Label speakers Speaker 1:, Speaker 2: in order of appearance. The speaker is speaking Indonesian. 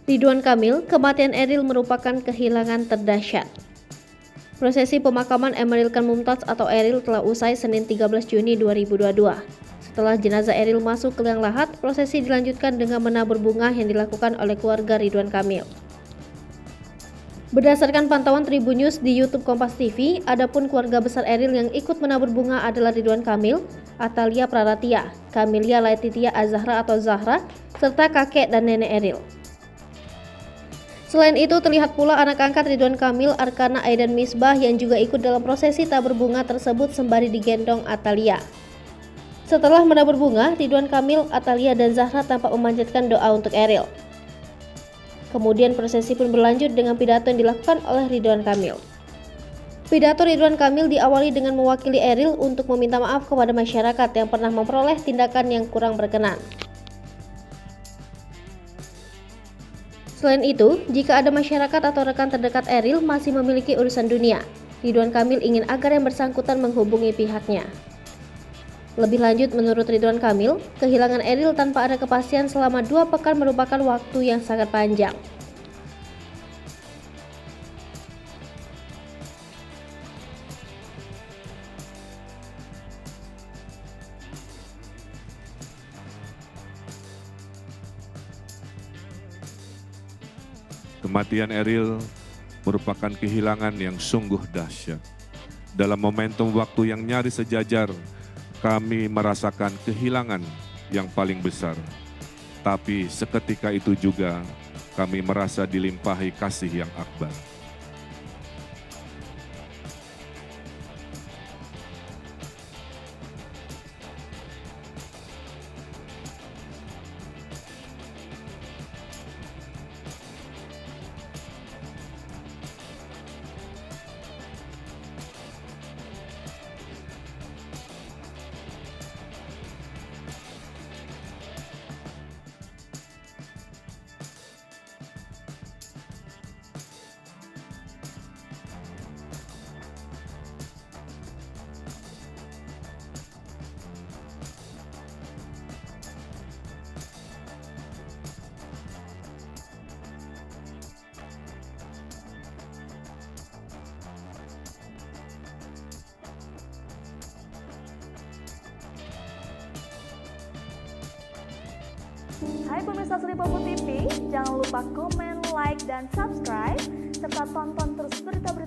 Speaker 1: Ridwan Kamil, kematian Eril merupakan kehilangan terdahsyat. Prosesi pemakaman Emeril Khan Mumtaz atau Eril telah usai Senin 13 Juni 2022. Setelah jenazah Eril masuk ke liang lahat, prosesi dilanjutkan dengan menabur bunga yang dilakukan oleh keluarga Ridwan Kamil. Berdasarkan pantauan Tribun News di YouTube Kompas TV, adapun keluarga besar Eril yang ikut menabur bunga adalah Ridwan Kamil, Atalia Praratia, Camelia Laetitia Azahra atau Zahra, serta kakek dan nenek Eril. Selain itu, terlihat pula anak angkat Ridwan Kamil, Arkana Aidan Misbah yang juga ikut dalam prosesi tabur bunga tersebut sembari digendong Atalia. Setelah menabur bunga, Ridwan Kamil, Atalia, dan Zahra tampak memanjatkan doa untuk Eril. Kemudian prosesi pun berlanjut dengan pidato yang dilakukan oleh Ridwan Kamil. Pidato Ridwan Kamil diawali dengan mewakili Eril untuk meminta maaf kepada masyarakat yang pernah memperoleh tindakan yang kurang berkenan. Selain itu, jika ada masyarakat atau rekan terdekat Eril masih memiliki urusan dunia, Ridwan Kamil ingin agar yang bersangkutan menghubungi pihaknya. Lebih lanjut, menurut Ridwan Kamil, kehilangan Eril tanpa ada kepastian selama 2 pekan merupakan waktu yang sangat panjang.
Speaker 2: Kematian Eril merupakan kehilangan yang sungguh dahsyat. Dalam momentum waktu yang nyaris sejajar, kami merasakan kehilangan yang paling besar. Tapi seketika itu juga kami merasa dilimpahi kasih yang akbar.
Speaker 3: Hai pemirsa Selipopo TV, jangan lupa komen, like, dan subscribe, serta tonton terus berita-berita